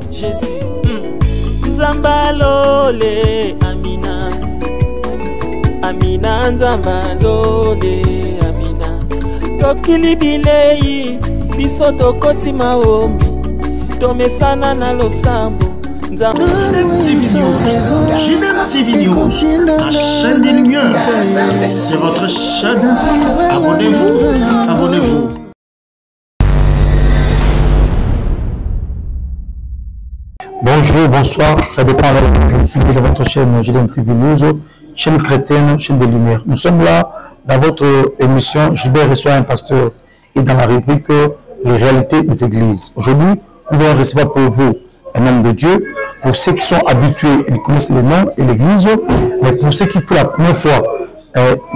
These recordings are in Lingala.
Jésus, Nzambalole, Amina. Amina, Nzambalole, Amina. Tokili bilei, biso tokoti maombi. Tomesana na losambo. Ginem TV News, la chaîne des lumières. C'est votre chaîne. Abonnez-vous, abonnez-vous. Bonjour, bonsoir, ça dépend de votre chaîne Ginem TV News, chaîne chrétienne, chaîne des lumières. Nous sommes là dans votre émission Gilbert reçoit un pasteur et dans la rubrique les réalités des églises. Aujourd'hui, nous allons recevoir pour vous un homme de Dieu. Pour ceux qui sont habitués, ils connaissent les noms et l'église, mais pour ceux qui pour la première fois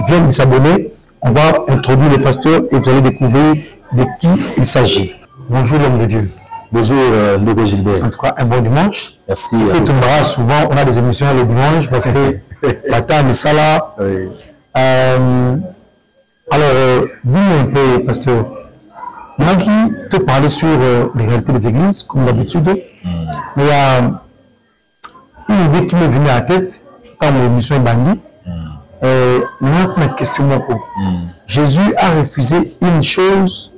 viennent de s'abonner, on va introduire le pasteur et vous allez découvrir de qui il s'agit. Bonjour l'homme de Dieu. Bonjour Ndeko Gilbert. En tout cas, un bon dimanche. Merci. Et tombera souvent, on a des émissions le dimanche parce que matin, ça là. Oui. Alors, dis-nous un peu, pasteur. Moi qui te parler sur les réalités des églises, comme d'habitude, mais il y a une idée qui m'est venue à la tête quand l'émission est bannie. Ma question, Jésus a refusé une chose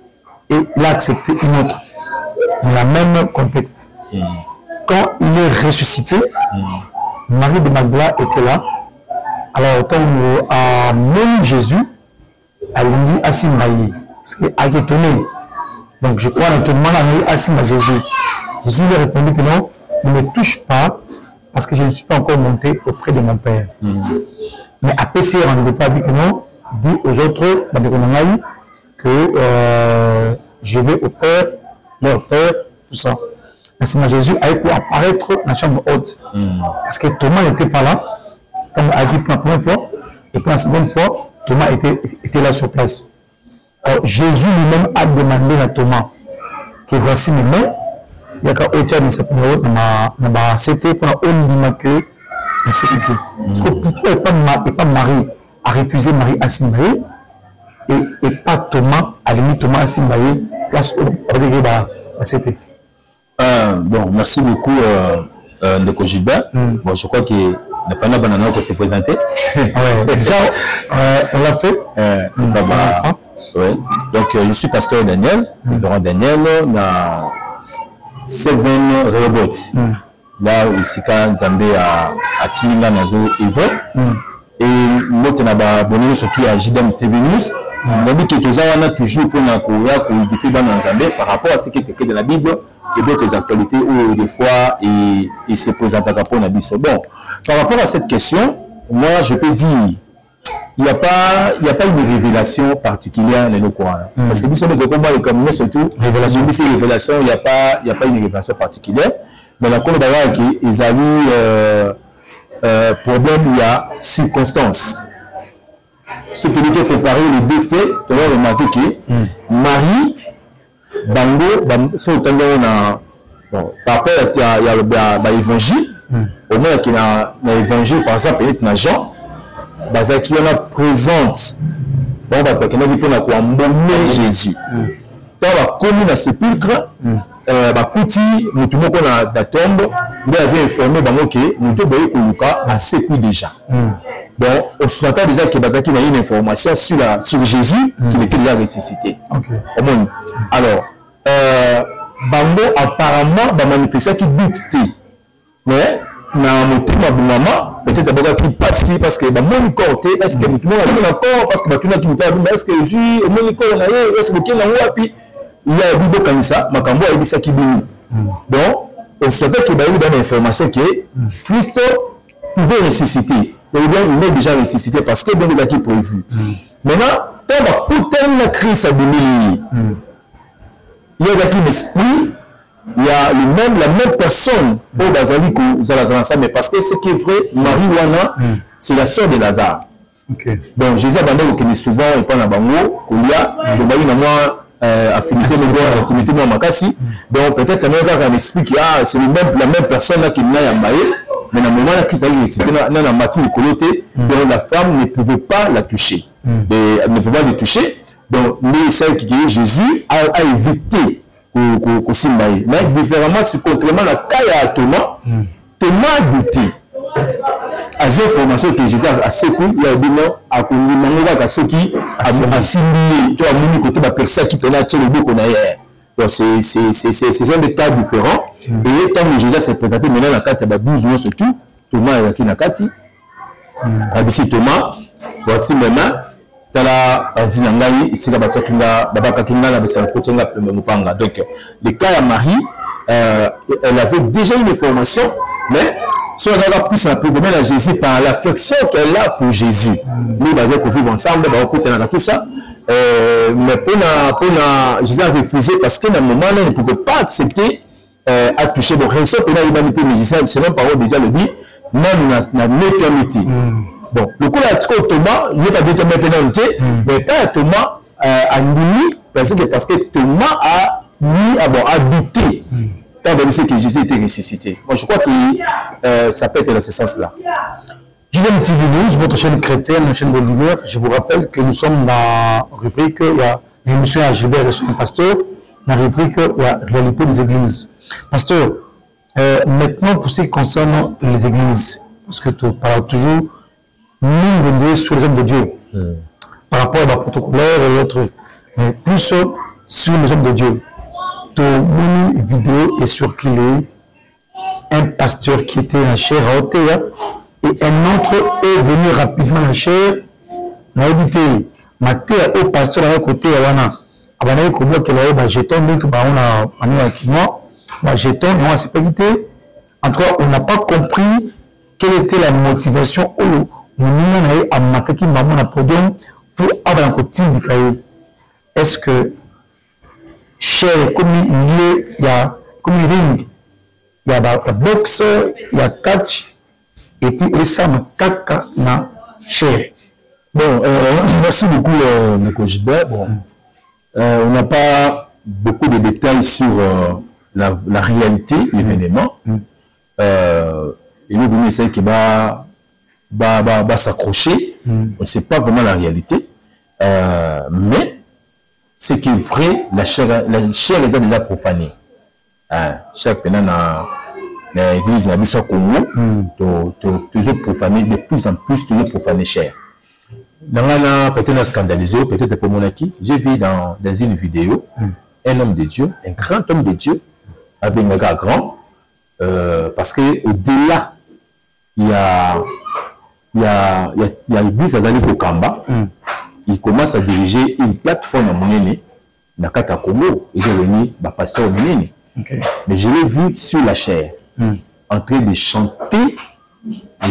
et il a accepté une autre. Dans le même contexte. Quand il est ressuscité, Marie de Magdala était là. Alors, quand même Jésus, elle dit à Simaï, parce qu'il a étonné. Donc, je crois naturellement à Jésus. Jésus lui a répondu que non, ne me touche pas, parce que je ne suis pas encore monté auprès de mon Père. Mais à PCR, on ne veut pas dire que non, dit aux autres, que je vais au Père, leur Père, tout ça. Mais Jésus a pu apparaître dans la chambre haute. Parce que Thomas n'était pas là, comme il a dit pour la première fois, et pour la seconde fois, Thomas était là sur place. Alors, Jésus lui-même a demandé à Thomas que voici mes mains. Il y a qu'à autre chose dans ma c'était pour on que c'est que pourquoi pas Marie a refusé Marie à Simaï et pas Thomas a mis Thomas à Simaï place où c'était. Bon, merci beaucoup Ndeko Gilbert. Bon, je crois que la Fana Banana qui s'est présenté. Déjà, on l'a fait. Ouais. Donc, je suis pasteur Daniel, révérend Daniel, dans Seven Robots. Là où Sika Nzambe a Tilinga Nazo Evo. Et l'autre n'a pas abonné surtout à Ginem TV News. On a dit que tous on a toujours pour la Korea pour diffuser dans Nzambe par rapport à ce qui est écrit dans la Bible et d'autres actualités où des fois il se présente à rapport à Bible. Bon, par rapport à cette question, moi je peux dire il n'y a pas une révélation particulière dans le Coran. Parce que nous sommes comme nous surtout, révélation, il n'y a pas une révélation particulière. Mais la Coran d'ailleurs qu'ils avaient problème, il y a circonstances. Ce que nous devons comparer les deux faits, on va remarquer que Marie, Bango, par rapport à l'évangile, au moins qu'il y a l'évangile, par exemple, peut-être dans Jean, qui en a présente, on va pas qu'il y a Jésus. Quand on a commis dans le sépulcre, Kuti, nous tout le monde dans la tombe, nous avons informé que nous devons à secours déjà. Bon, on s'entend déjà qu'il y a une information sur Jésus qui était déjà ressuscité. Alors, Bango apparemment va manifester qui doute. Mais, dans mon thème de maman, peut-être d'abord qu'il passe parce que mon corps, est-ce que tout le monde a dit encore, parce que tout le monde a dit, est-ce que Jésus, mon corps, est-ce que quelqu'un a dit, il y a un Bible comme ça, Makambo a dit ça qui dit. Donc, on souhaitait qu'il y ait une information que Christ pouvait ressusciter. Il est déjà ressuscité parce que il a été prévu. Maintenant, quand on va tout Christ à il y a un esprit, il y a la même personne au Bazali que vous allez ensemble, mais parce que ce qui est vrai, Marie-Wana, c'est la sœur de Lazare. Donc, Jésus a abandonné que souvent, on parle à Bango, qu'il y a affinité de intimité de Makassi. Donc, peut-être qu'on va avoir un esprit qui a, c'est la même personne là qui l'a embaillé. Mais dans le moment où c'était dans la matière de coloté, donc la femme ne pouvait pas la toucher. Elle ne pouvait pas la toucher. Donc, mais celle qui est Jésus a évité Simbaï. Mais différemment, c'est contrairement à la taille à Thomas, Thomas a douté. À cette formation que Jésus a secoué, il a dit non, à Koulimanova, à ceux qui a signé, qui a mis côté de la personne qui peut être le beau qu'on a hier. Donc c'est un détail différent. Et tant que Jésus s'est présenté maintenant la carte, il y a 12 mois surtout, Thomas est qui na kati. Abisi Thomas, voici maintenant. Tala Zinangai, ici la bâtisse Kinga, Babaka Kinga, la bâtisse Kochenga, Mupanga. Donc, le cas à Marie, elle avait déjà une formation, mais si on a plus un peu de à Jésus par l'affection qu'elle a pour Jésus. Nous, on vivre ensemble, on a tout ça. Mais pour Jésus a refusé parce qu'à un moment, elle ne pouvait pas accepter à toucher. Bon, raison pour l'humanité, mais c'est même parole déjà le dit, même dans la neutralité. Bon, le coup là, Thomas, il n'y a pas de pénalité, mais quand Thomas a mis, parce que Thomas a mis, a douté quand on a dit que Jésus était ressuscité. Bon, je crois que ça peut être dans ce sens-là. JDM TV News, votre chaîne chrétienne, la chaîne de lumière, je vous rappelle que nous sommes dans la rubrique, il y a l'émission à Gilbert et son pasteur, dans la rubrique, il y a réalité des églises. Pasteur, maintenant pour ce qui concerne les églises, parce que tu parles toujours, nous sur les hommes de Dieu, par rapport à la protocolaire et autres, mais plus sur les hommes de Dieu. Ton vidéo est circulée, un pasteur qui était en chair à Otea, et un autre est venu rapidement en chair, n'a habité, Matéa au pasteur à côté, à Wana, Abanaï Kobo, qui a eu jeton, donc on a un jeton, on a sécurité. En tout cas, on n'a pas compris quelle était la motivation où nous a marqué maman à podium pour avoir un côté du cahier. Est-ce que cher comme il y a comme ring, il y a la boxe, il y a catch et puis et ça me caca na cher. Bon, merci beaucoup M. Gilbert. Bon, on n'a pas beaucoup de détails sur la réalité de l'événement. Et nous essayons qui va s'accrocher. On ne sait pas vraiment la réalité. Mais ce qui est vrai, la chair est déjà profanée. Chaque pendant dans l'église de la Congo, toujours profané, de plus en plus, toujours profané cher. Peut-être scandalisé, peut-être pour mon acquis. J'ai vu dans une vidéo un homme de Dieu, un grand homme de Dieu, avec un gars grand, parce qu'au-delà, il y a l'église à Dali Kokamba, il commence à diriger une plateforme à Monene, dans Kata Congo, il est venu, pasteur au Monene. Mais je l'ai vu sur la chair, en train de chanter, il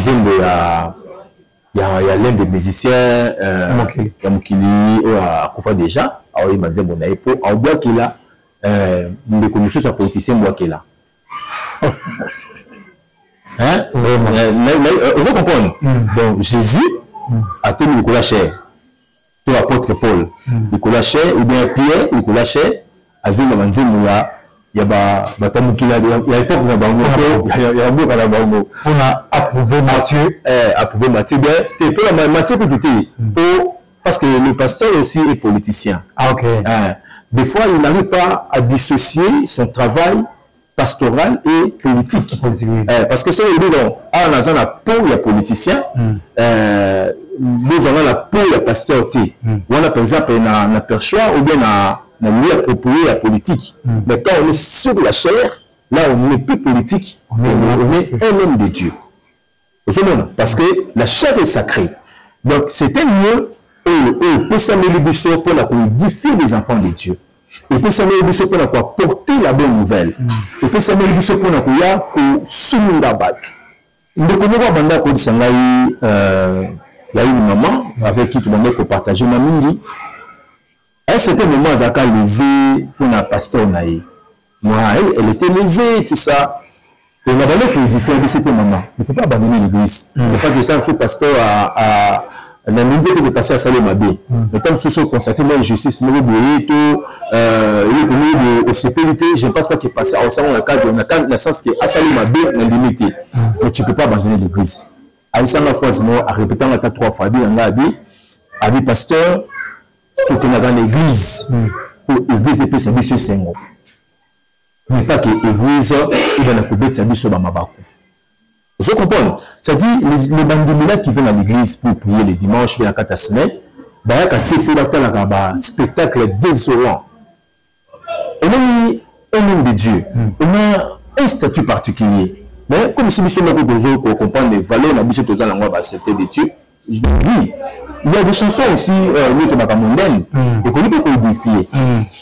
y a l'un des musiciens, Mokili, à Koufa déjà, il m'a dit, bon, on voit qu'il a, des commissions sur politicien, on voit qu'il a. Hein? Vous comprenez? Donc, Jésus a tenu Nicolas Cher, tout l'apôtre Paul, Nicolas Cher, ou bien Pierre, Nicolas Cher, a vu le il y a l'époque où on a approuvé Matthieu. Approuvé Matthieu, bien, Matthieu peut douter, parce que le pasteur aussi est politicien. Ah, ok. Des fois, il n'arrive pas à dissocier son travail pastoral et politique. Parce que si on dit, on a la peau, il y a politicien, nous avons la peau, il y a pasteur. On a par exemple un perchoir ou bien un lieu approprié à la politique. Mais quand on est sur la chair, là on n'est plus politique, on est un homme de Dieu. Parce que la chair est sacrée. Donc c'était mieux pour s'amener le pour la édifier les enfants de Dieu. Et puis s'amener le pour porter la bonne nouvelle. Et puis s'amener le pour la soumettre. Donc on va demander il y a une maman avec qui tout le monde peut partager ma mini. À un certain moment, elle a lésé pour la pasteur Naï. Elle était lésée, tout ça. Et on a valeur qui est différente de cette maman. Il ne faut pas abandonner l'église. Ce n'est pas que ça, il faut pasteur à la minute de passer à Salomabé. Mais comme ce sont constatés, moi, justice, nous, tout, de sécurité, je ne pense pas qu'il passe à le sens qu'à Salomabé, la limite. Mais tu ne peux pas abandonner l'église. À une fois, à répéter la 3 fois, à dit pasteur, pour que dans l'église, pour l'église et puis c'est monsieur Sengo. mais pas que l'église et dans la coupe ça dit sur Bamabako. Vous comprenez? C'est-à-dire les bandimila qui viennent à l'église pour prier les dimanches, bien à 4 semaines, bah il y a pour un spectacle désolant. On a mis un nom de Dieu, on a un statut particulier. Mais comme si nous sommes là pour comprendre les valeurs, on a dit que nous allons accepter des Dieux. Oui, il y a des chansons aussi, nous sommes mondaines, et qu'on peut codifier.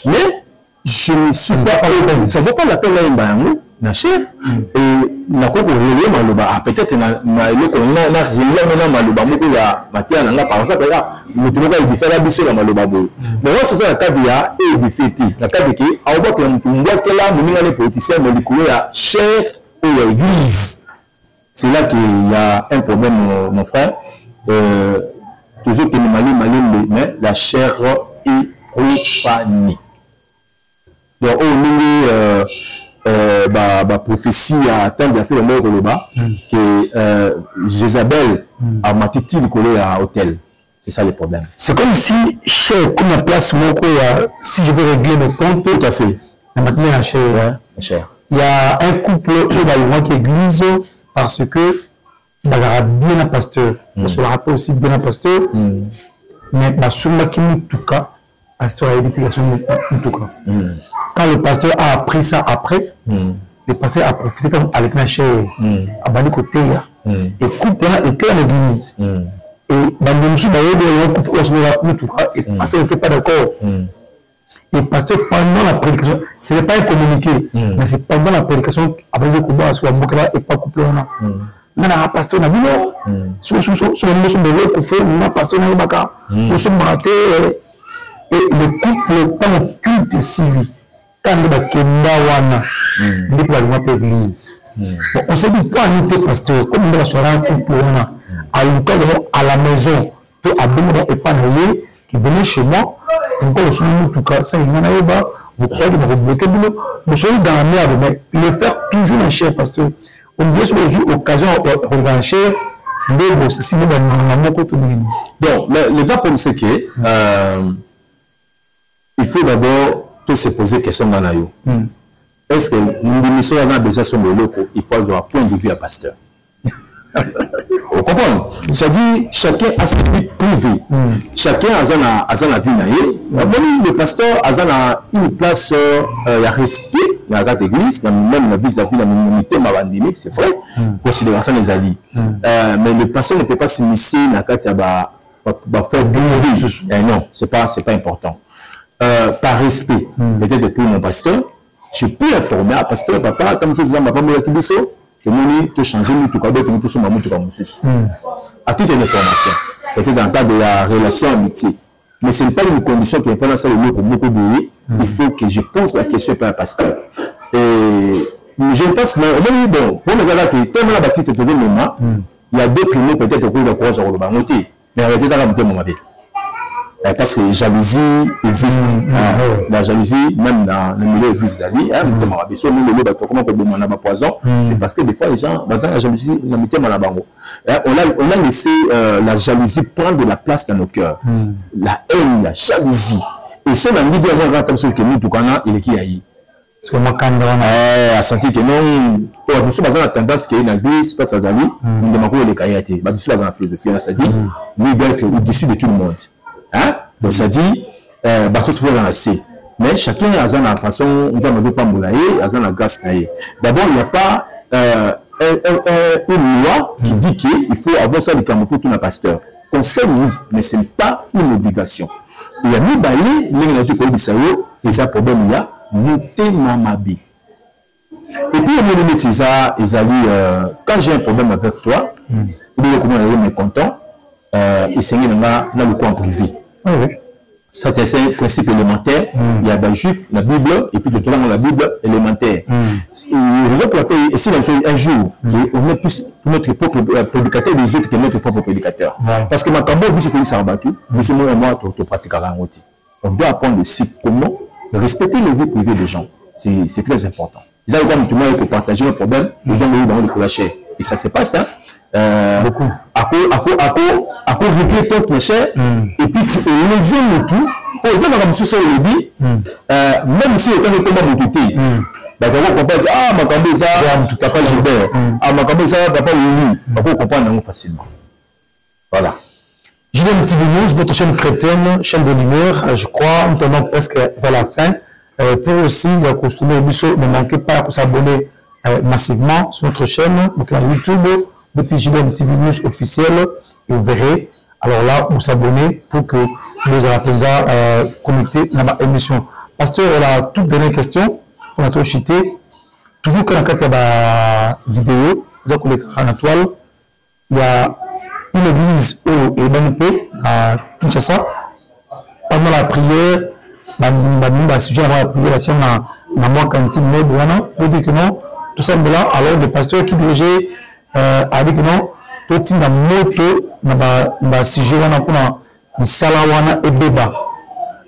Mais je ne suis pas, ça ne vaut pas la peine là, na cher, et na quoi réellement maloba, peut-être na réellement maloba, beaucoup ya matia na par exemple là, nous devons édifier la bise la maloba boy. Mais moi c'est ça la cabia et édifier, la cabia qui a au bout que on voit que là, nous les politiciens mais les ya cher ou l'église. C'est là qu'il y a un problème, mon frère. Toujours que nous mais la chair est profanée. Donc, on prophétie à temps de faire le mot que Jézabel a matiti le collé à hôtel. C'est ça le problème. C'est comme si, cher, comme la place, si je veux régler le compte, tout à fait. Maintenant, cher. Il y a un couple qui est église parce que bazara bien un pasteur. On se le rappelle aussi bien un pasteur. Mais sur le qui en tout cas, pasteur a évité la en tout cas. Quand le pasteur a appris ça après, le pasteur a profité comme avec la chair, à bas côté, et couple là était à l'église. Et dans le monsieur d'ailleurs, couple en tout cas, et le pasteur n'était pas d'accord. Et le pasteur, pendant la prédication, ce n'est pas un communiqué, mais c'est pendant la prédication, après le combat, sur la boucle là, et pas couple là. Non, le pasteur n'a pas dit non. Sur le monsieur de l'autre, le pasteur n'a pas dit non. Nous sommes ratés. Et le couple, quand on culte civil, quand on a kenda wana, on peut aller à l'église. On s'est dit, pourquoi nous sommes pasteurs, comme on a soirée un couple à la maison, à Bémora et Panaye, qui venait chez moi, on peut le tout cas, ça, il y en a pas, vous croyez que vous bloquez le boulot, vous soyez dans la merde, mais le faire toujours un cher pasteur. On dit sur les occasions, on va en chair, mais c'est si vous avez un côté. Donc, le gars pour c'est que, il faut d'abord se poser question dans la yo. Est-ce que nous démissions avant déjà sur le loco, il faut avoir un point de vue à pasteur. Vous comprenez? C'est-à-dire, chacun a sa vie privée. Chacun a sa vie naïe. Le pasteur a une place, il y a respect dans la église, même la vis-à-vis de la minorité, c'est vrai, considération des alliés. Mais le pasteur ne peut pas s'immiscer dans la carte faire privé. Non, c'est pas important. Par respect, peut-être pour mon pasteur, je peux informer un pasteur, papa, comme ça, je ne vais pas me dire que nous te changer, nous te cadeau, que nous te sommes comme à titre d'information, peut-être dans le cas de la relation amitié. Mais ce n'est pas une condition qui est faite dans ça, beaucoup de il faut que je pose la question par un pasteur. Et je pense, bon, pour les avoir qui tellement la bâtie te faisait le moment, il y a d'autres mots peut-être pour le courage à remonter. Mais arrêtez dans la montée, mon avis. Parce que la jalousie existe. La jalousie, même dans le milieu église d'Ali, c'est parce que des fois les gens, la jalousie, on a laissé la jalousie prendre de la place dans nos cœurs. La haine, la jalousie. Et ça, on a mis bien comme chose que nous, tout cas, il est qui a eu. C'est comme à sentir que non, nous sommes dans la tendance qui est dans l'église, pas ça, Zali, nous demandons les cahiers. Nous sommes dans la philosophie, c'est-à-dire, nous devons être au-dessus de tout le monde. Donc ça dit, mais chacun a sa façon, on ne veut pas moulailler, a sa grâce. D'abord, il n'y a pas une loi qui dit qu'il faut avoir ça de camoufler tout un pasteur. Conseil, oui, mais ce n'est pas une obligation. Il y a mis balé, les problèmes, il y a monté mamabi. Et puis, quand j'ai un problème avec toi, il y a comment on est content, et c'est le coin privé. Ça, c'est un principe élémentaire. Il y a des juifs, la Bible, et puis tout le monde la Bible élémentaire. Raison pour laquelle, ici, un jour, on est plus notre propre prédicateur des autres que notre propre prédicateur. Parce que ma cambo, c'est que ça a battu, nous sommes moi, tu pratiqueras un outil. On doit apprendre aussi comment respecter les vies privées des gens. C'est très important. Ils ont comme tout le monde pour partager nos problèmes, nous avons eu dans le coulachère. Et ça se passe, hein. Beaucoup. À cause de ton prochain, et puis tu les aimes tout. Par exemple, comme sur le vie, même si le temps est tombé en tout, D'accord, comprendre que ah makambo ça papa Gilbert, ah makambo ça papa Willy, papa comprendre facilement. Voilà. Julien Mtivinius, votre chaîne chrétienne, chaîne de lumière, je crois, nous tournons presque vers la fin. Pour aussi costumer ne manquez pas de s'abonner massivement sur notre chaîne, donc la YouTube, petit Julien Mtivinius officiel, et vous verrez. Alors là, vous s'abonnez pour que nous ayons connecté dans ma émission. Pasteur, la toute dernière question, on a tout chité. Toujours quand on a la vidéo, vous avez en toile, il y a une église au Ebanipé, à Kinshasa. Pendant la prière, la sujet avant la prière, la chaîne dans moi cantine, pour dire que non, tout simplement, alors le pasteur qui dirigeait a dit que non, tout le monde moto na sujet wana kuna misala wana ebeba.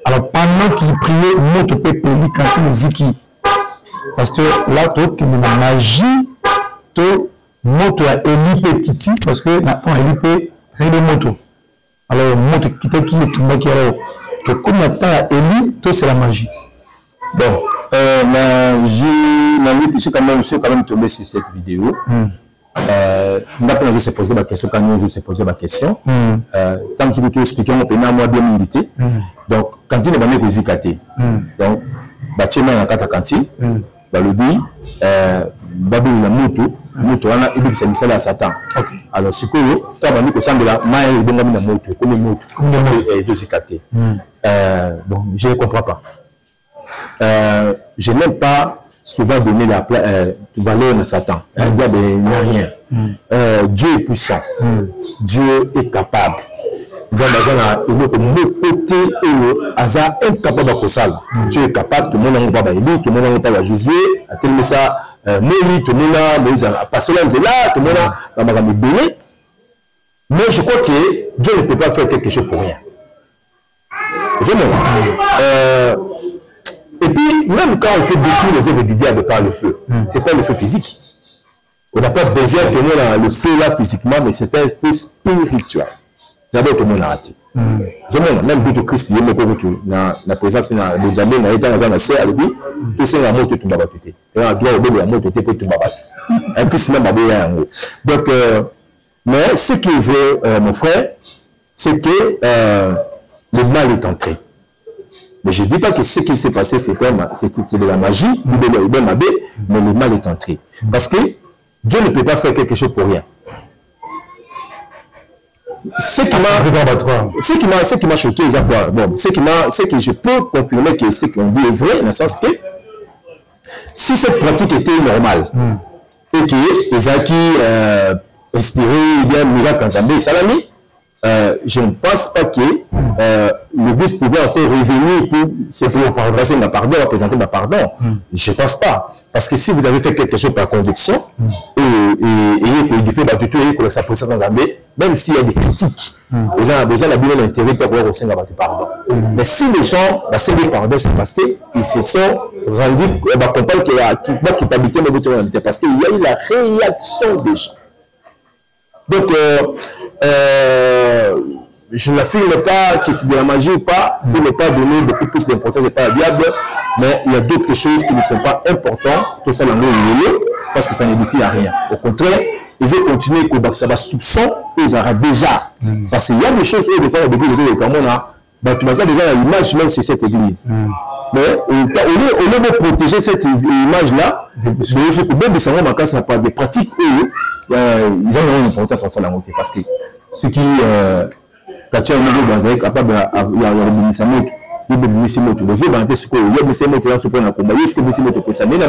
Alors pendant qu'il priait moto pepeli quand il ziki parce que là tout qui na magie to moto a Elipe kiti parce que na ton Elipe c'est des motos. Alors moto qui est tout qui alors que comme la temps Eli tout c'est la magie. Bon je quand même tombé sur cette vidéo. On a se poser ma question quand nous se poser ma question. Tant que tu expliques, on peut moi bien invité. Donc, quand il est venu aux Zikaté, donc, bâtiment na kata kanti, balobi, babu la moto, on a ébi c'est misala à Satan. Alors, ce que tu as venu que ça me la maille de la moto, comme moto, et Zikaté. Donc, je ne comprends pas. Je n'aime pas souvent donner la valeur à Satan. Il n'y a rien. Dieu est puissant. Dieu est capable. Dieu est capable. Tout le monde n'a pas Élie, tout le monde n'a pas Josué. Tellement ça, Moïse, tout le monde a Moïse, Pasteur Nzela, tout le monde a béni. Mais je crois que Dieu ne peut pas faire quelque chose pour rien. Et puis, même quand on fait détruire les œuvres du diable par le feu, ce n'est pas le feu physique. On n'a pas besoin de tenir le feu là physiquement, mais c'est un feu spirituel. D'abord, tout le monde a raté. Même d'autres Christ, il y a la présence de Diable, il y a un serre, tout ça, la mort de tout le monde. Il y a la mort de tout le monde. Un Christ même a donc, mais ce qui est vrai, mon frère, c'est que le mal est entré. Mais je ne dis pas que ce qui s'est passé, c'est de la magie, mais le mal est entré. Parce que Dieu ne peut pas faire quelque chose pour rien. Ce qui m'a choqué, bon, ce que je peux confirmer que ce qu'on dit est vrai, dans le sens que si cette pratique était normale, et que Ezaki inspiré bien miracle en Zambie et Salami, je ne pense pas que l'Église pouvait encore revenir pour passer ma pardon, représenter ma pardon. Je ne pense pas. Parce que si vous avez fait quelque chose par conviction, et du fait que ça procède dans Zambie, même s'il y a des critiques, vous avez besoin d'avoir l'intérêt pour pouvoir aussi avoir du pardon. Mais si les gens s'en pardon, c'est parce qu'ils se sont rendus compte qu'il y a une culpabilité, parce qu'il y a eu la réaction des gens. Donc, je n'affirme pas que c'est de la magie ou pas, pour ne pas donner beaucoup plus d'importance et pas à diable, mais il y a d'autres choses qui ne sont pas importantes, tout ça dans le milieu, parce que ça n'édifie à rien. Au contraire, ils vont continuer que ça va soupçon, ils auront déjà. Parce qu'il y a des choses, des fois, comme on a, tu vas déjà l'image même sur cette église. Mais au lieu de protéger cette image-là, il faut que même si on ça pas des pratiques, ils ont une importance en ça la montée. Parce que ceux qui quand un niveau dans capable il y a une moto il y a moto les autres dans ce que il y a une moto là se prendre combat est-ce que une moto peut ça mais là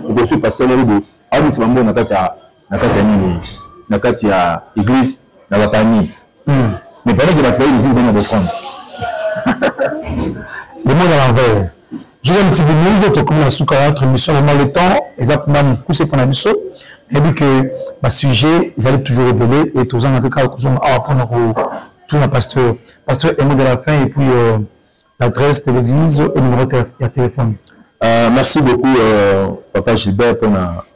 on reçoit pasteur là de ah mais c'est vraiment na kati ya église na la famille mais pendant que la pays l'église dans la France le monde à l'envers je vais me dire nous autres comme la sous notre mission normalement le temps exactement nous pousser pour la mission et puis que le sujet ils allaient toujours révéler et tous en tout cas on va prendre tout le pasteur et mot de la fin et puis l'adresse de l'église et le numéro de téléphone. Merci beaucoup Papa Gilbert pour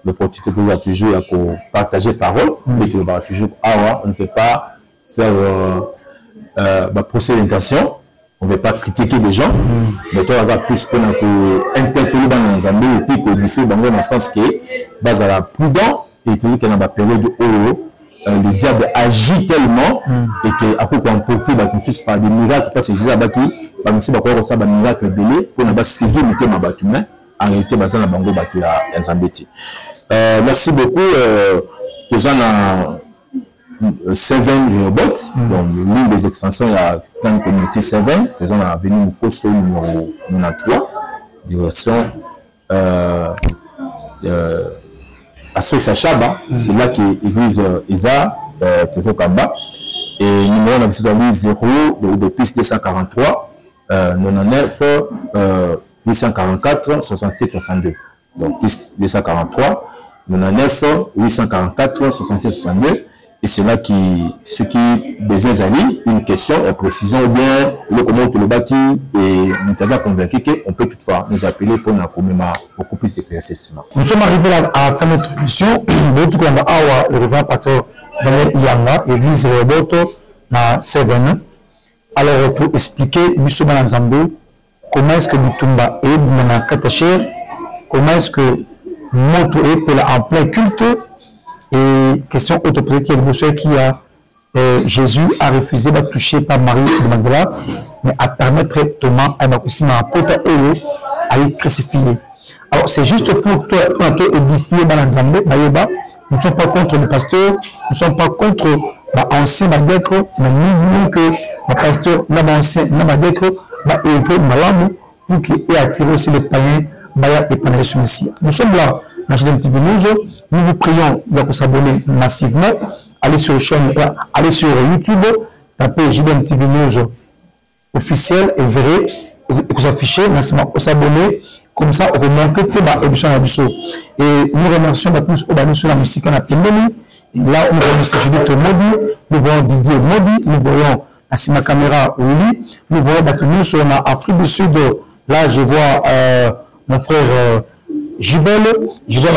l'opportunité que vous avez toujours à partager parole mais que vous toujours on ne peut pas faire procès d'intention on ne veut pas critiquer les gens, mais toi, on va plus pour interpeller dans les amis et puis qu'on lui fait dans le sens que base à la prudent et que dans la période où le diable agit tellement et qu'après qu'on emporté par des miracles, parce que Jésus a battu, par des miracles belés pour ne pas séduire le thème à battu, en réalité, base à la bango battu à Zambéti. Merci beaucoup. Nous avons 7 robots, donc l'une des extensions, il y a plein de communautés 7. Nous avons venu au poste numéro 93, direction Associa Chaba, c'est là que l'église Isa, toujours Kamba, et numéro de 0, de plus 243, 99, 844, 67, 62. Donc plus 243, 99, 844, 67, 62. Et c'est là ce qui besoin d'aller, une question, une précision, ou bien le comment tu le bâtis, et nous avons convaincu qu'on peut toutefois nous appeler pour nous commémorer beaucoup plus d'éclaircissement. Nous sommes arrivés à la fin de notre émission. Le révérend pasteur Daniel Iyanga, l'église Roboto, dans 7. Alors, pour expliquer, nous sommes en Zambie, comment est-ce que Bitumba est, dans Katacher, comment est-ce que Moto est pour en plein culte. Et question autopolitique, qui a Jésus a refusé de toucher par Marie de Magdala, mais à permettre Thomas à aussi à être crucifié. Alors c'est juste pour toi édifier dans l'ensemble. Nous ne sommes pas contre le pasteur, nous ne sommes pas contre l'ancien Madècre, mais nous voulons que le pasteur, l'ancien Madècre, va œuvrer malamu pour qu'il ait attiré aussi les païens, et pendant ce Messie. Nous sommes là. JDM TV News, nous vous prions de vous abonner massivement. Allez sur la chaîne, allez sur YouTube, tapez JDM TV News officiel et verrez, vous affichez, vous abonner, comme ça, on remonte les émissions à Bissau. Et nous remercions la musique à Pimoni. Et là, nous voyons Judith Modi, nous voyons Didier Modi, nous voyons Assima Camera Ouli, nous voyons nous sur l'Afrique du Sud. Là, je vois mon frère. Jibel, je dois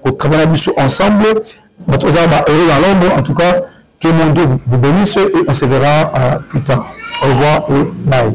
nous travailler ensemble, heureux dans l'ombre, en tout cas, que mon Dieu vous bénisse et on se verra plus tard. Au revoir et bye.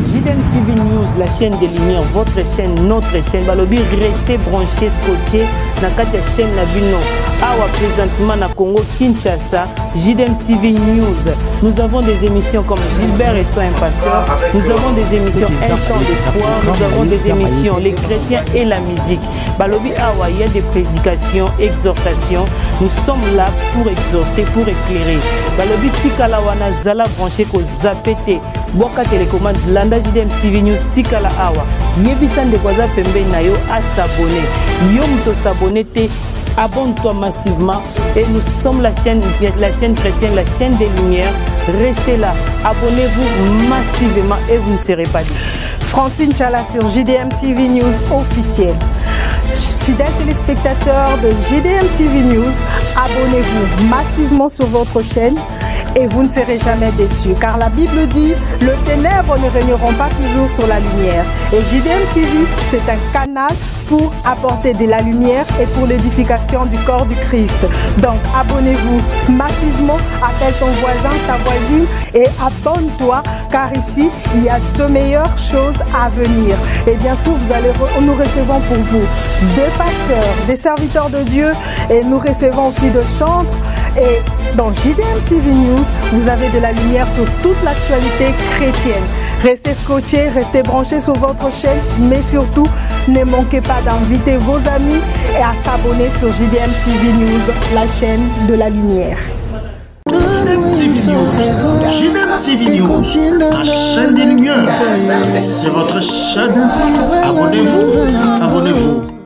JDM TV News, la chaîne des lumières, votre chaîne, notre chaîne. Balobi, restez branchés, scotchés, dans la chaîne Nabino. Awa présentement na Congo, Kinshasa, JDM TV News. Nous avons des émissions comme Gilbert et Soin Pasteur. Nous avons des émissions Instant d'Espoir. Nous avons des émissions Les Chrétiens et la musique. Balobi Awa, il y a des prédications, exhortations. Nous sommes là pour exhorter, pour éclairer. Balobi Tikalawana Zala branché ko Zapete. Boka télécommande Landa JDM TV News Tikala Awa. Yebisan de Kwaza Pembe Nayo à s'abonner. Yom to s'abonner te. Abonne-toi massivement et nous sommes la chaîne chrétienne, la chaîne des lumières. Restez là, abonnez-vous massivement et vous ne serez pas déçus. Francine Chala sur JDM TV News officiel. Fidèles téléspectateurs de JDM TV News, abonnez-vous massivement sur votre chaîne et vous ne serez jamais déçus. Car la Bible dit, le ténèbre ne régneront pas toujours sur la lumière. Et JDM TV, c'est un canal pour apporter de la lumière et pour l'édification du corps du Christ. Donc abonnez-vous massivement, appelle ton voisin, ta voisine et abonne-toi car ici il y a de meilleures choses à venir. Et bien sûr nous recevons pour vous des pasteurs, des serviteurs de Dieu et nous recevons aussi de chantres. Et dans JDM TV News, vous avez de la lumière sur toute l'actualité chrétienne. Restez scotchés, restez branchés sur votre chaîne, mais surtout, ne manquez pas d'inviter vos amis et à s'abonner sur JDM TV News, la chaîne de la lumière. JDM TV News, la chaîne des lumières. C'est votre chaîne. Abonnez-vous, abonnez-vous.